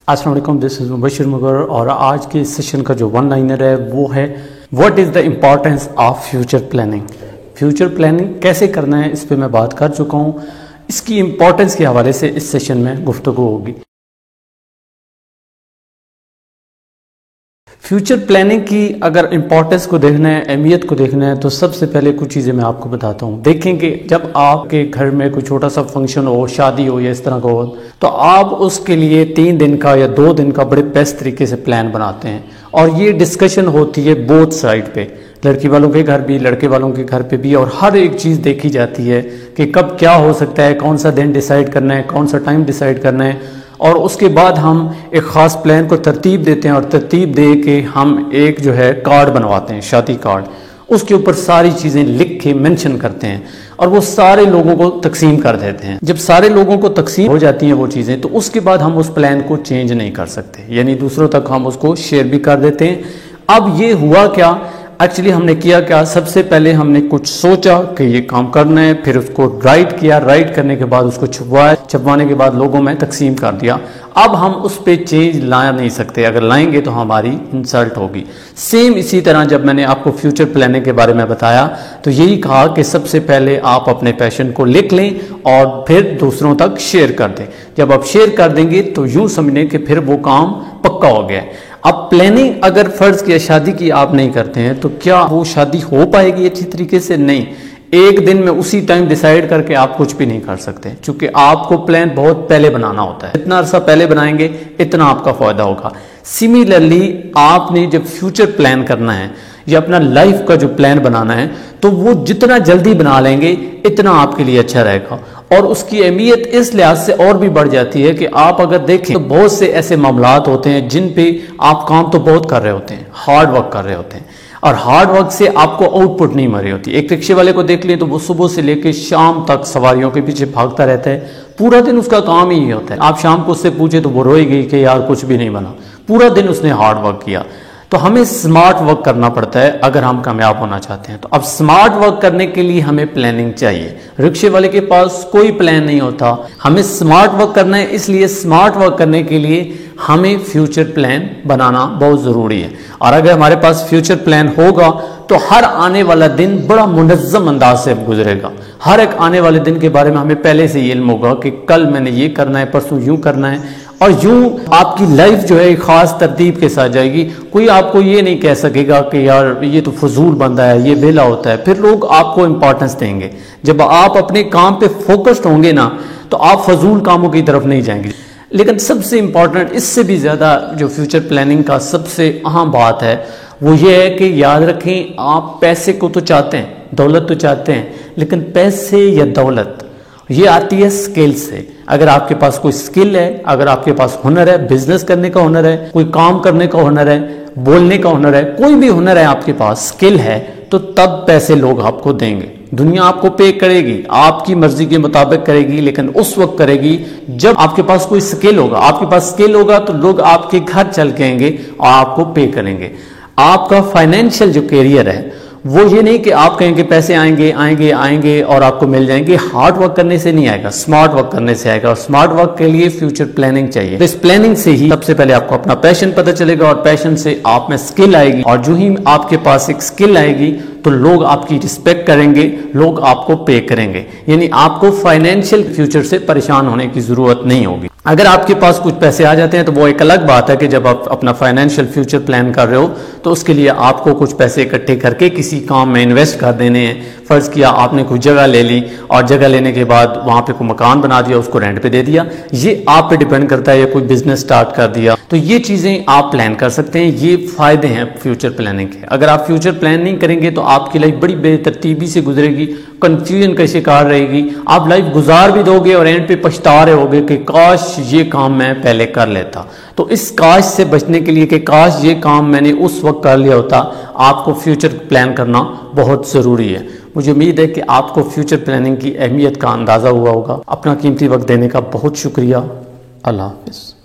अस्सलाम वालेकुम, this is Mubashir मगर। और आज के सेशन का जो वन लाइनर है वो है what is the importance of future planning. Future planning कैसे करना है इस पे मैं बात कर चुका हूँ। इसकी इम्पॉर्टेंस के हवाले से इस सेशन में गुफ्तगू होगी। फ्यूचर प्लानिंग की अगर इम्पोर्टेंस को देखना है, अहमियत को देखना है, तो सबसे पहले कुछ चीज़ें मैं आपको बताता हूँ। देखें कि जब आपके घर में कोई छोटा सा फंक्शन हो, शादी हो या इस तरह का हो, तो आप उसके लिए 3 दिन का या 2 दिन का बड़े बेस्ट तरीके से प्लान बनाते हैं। और ये डिस्कशन होती है बोथ साइड पे, लड़की वालों के घर भी, लड़के वालों के घर पे भी, और हर एक चीज़ देखी जाती है कि कब क्या हो सकता है, कौन सा दिन डिसाइड करना है, कौन सा टाइम डिसाइड करना है। और उसके बाद हम एक ख़ास प्लान को तरतीब देते हैं और तरतीब दे के हम एक जो है कार्ड बनवाते हैं, शादी कार्ड। उसके ऊपर सारी चीज़ें लिख के मेंशन करते हैं और वो सारे लोगों को तकसीम कर देते हैं। जब सारे लोगों को तकसीम हो जाती हैं वो चीज़ें, तो उसके बाद हम उस प्लान को चेंज नहीं कर सकते, यानी दूसरों तक हम उसको शेयर भी कर देते हैं। अब ये हुआ क्या, एक्चुअली हमने किया क्या, सबसे पहले हमने कुछ सोचा कि ये काम करना है, फिर उसको राइट किया, राइट करने के बाद उसको छपवाया, छपवाने के बाद लोगों में तकसीम कर दिया। अब हम उस पे चेंज ला नहीं सकते, अगर लाएंगे तो हमारी इंसल्ट होगी। सेम इसी तरह जब मैंने आपको फ्यूचर प्लानिंग के बारे में बताया तो यही कहा कि सबसे पहले आप अपने पैशन को लिख लें और फिर दूसरों तक शेयर कर दें। जब आप शेयर कर देंगे तो यूं समझें कि फिर वो काम पक्का हो गया है। अब प्लानिंग अगर फर्ज किया शादी की आप नहीं करते हैं तो क्या वो शादी हो पाएगी अच्छी तरीके से? नहीं। एक दिन में उसी टाइम डिसाइड करके आप कुछ भी नहीं कर सकते, क्योंकि आपको प्लान बहुत पहले बनाना होता है। जितना अरसा पहले बनाएंगे इतना आपका फायदा होगा। सिमिलरली आपने जब फ्यूचर प्लान करना है या अपना लाइफ का जो प्लान बनाना है, तो वो जितना जल्दी बना लेंगे इतना आपके लिए अच्छा रहेगा। और उसकी अहमियत इस लिहाज से और भी बढ़ जाती है कि आप अगर देखें तो बहुत से ऐसे मामलात होते हैं जिन पे आप काम तो बहुत कर रहे होते हैं, हार्ड वर्क कर रहे होते हैं, और हार्ड वर्क से आपको आउटपुट नहीं मिल रही होती। एक रिक्शे वाले को देख लें तो वो सुबह से लेकर शाम तक सवारियों के पीछे भागता रहता है, पूरा दिन उसका काम ही होता है। आप शाम को उससे पूछे तो वो रोएगी कि यार कुछ भी नहीं बना, पूरा दिन उसने हार्ड वर्क किया। तो हमें स्मार्ट वर्क करना पड़ता है अगर हम कामयाब होना चाहते हैं। तो अब स्मार्ट वर्क करने के लिए हमें प्लानिंग चाहिए। रिक्शे वाले के पास कोई प्लान नहीं होता, हमें स्मार्ट वर्क करना है, इसलिए स्मार्ट वर्क करने के लिए हमें फ्यूचर प्लान बनाना बहुत ज़रूरी है। और अगर हमारे पास फ्यूचर प्लान होगा तो हर आने वाला दिन बड़ा मुनज़्ज़म अंदाज से गुजरेगा। हर एक आने वाले दिन के बारे में हमें पहले से ये इल्म होगा कि कल मैंने ये करना है, परसों यूँ करना है, और यूं आपकी लाइफ जो है खास तरतीब के साथ जाएगी। कोई आपको ये नहीं कह सकेगा कि यार ये तो फजूल बंदा है, ये बेला होता है, फिर लोग आपको इंपॉर्टेंस देंगे। जब आप अपने काम पे फोकस्ड होंगे ना तो आप फजूल कामों की तरफ नहीं जाएंगे। लेकिन सबसे इंपॉर्टेंट, इससे भी ज़्यादा जो फ्यूचर प्लानिंग का सबसे अहम बात है वो ये है कि याद रखें, आप पैसे को तो चाहते हैं, दौलत तो चाहते हैं, लेकिन पैसे या दौलत ये आती है स्किल से। अगर आपके पास कोई स्किल है, अगर आपके पास हुनर है, बिजनेस करने का हुनर है, कोई काम करने का हुनर है, बोलने का हुनर है, कोई भी हुनर है आपके पास, स्किल है, तो तब पैसे लोग आपको देंगे। दुनिया आपको पे करेगी, आपकी मर्जी के मुताबिक करेगी, लेकिन उस वक्त करेगी जब आपके पास कोई स्किल होगा। आपके पास स्किल होगा तो लोग आपके घर चल के आएंगे और आपको पे करेंगे। आपका फाइनेंशियल जो कैरियर है वो ये नहीं कि आप कहेंगे पैसे आएंगे आएंगे आएंगे और आपको मिल जाएंगे। हार्ड वर्क करने से नहीं आएगा, स्मार्ट वर्क करने से आएगा। और स्मार्ट वर्क के लिए फ्यूचर प्लानिंग चाहिए। तो इस प्लानिंग से ही सबसे पहले आपको अपना पैशन पता चलेगा और पैशन से आप में स्किल आएगी, और जो ही आपके पास एक स्किल आएगी तो लोग आपकी रिस्पेक्ट करेंगे, लोग आपको पे करेंगे, यानी आपको फाइनेंशियल फ्यूचर से परेशान होने की जरूरत नहीं होगी। अगर आपके पास कुछ पैसे आ जाते हैं तो वो एक अलग बात है कि जब आप अपना फाइनेंशियल फ्यूचर प्लान कर रहे हो तो उसके लिए आपको कुछ पैसे इकट्ठे करके किसी काम में इन्वेस्ट कर देने हैं। फ़र्ज़ किया आपने कोई जगह ले ली और जगह लेने के बाद वहाँ पे कोई मकान बना दिया, उसको रेंट पे दे दिया, ये आप पे डिपेंड करता है, या कोई बिजनेस स्टार्ट कर दिया, तो ये चीज़ें आप प्लान कर सकते हैं। ये फ़ायदे हैं फ्यूचर प्लानिंग के। अगर आप फ्यूचर प्लान नहीं करेंगे तो आपकी लाइफ बड़ी बेतरतीबी से गुजरेगी, कन्फ्यूजन का शिकार रहेगी, आप लाइफ गुजार भी दोगे और एंड पे पछता रहे होगे कि काश ये काम मैं पहले कर लेता। तो इस काश से बचने के लिए कि काश ये काम मैंने उस वक्त कर लिया होता, आपको फ्यूचर प्लान करना बहुत ज़रूरी है। मुझे उम्मीद है कि आपको फ्यूचर प्लानिंग की अहमियत का अंदाज़ा हुआ होगा। अपना कीमती वक्त देने का बहुत शुक्रिया। अल्लाह हाफ़िज़।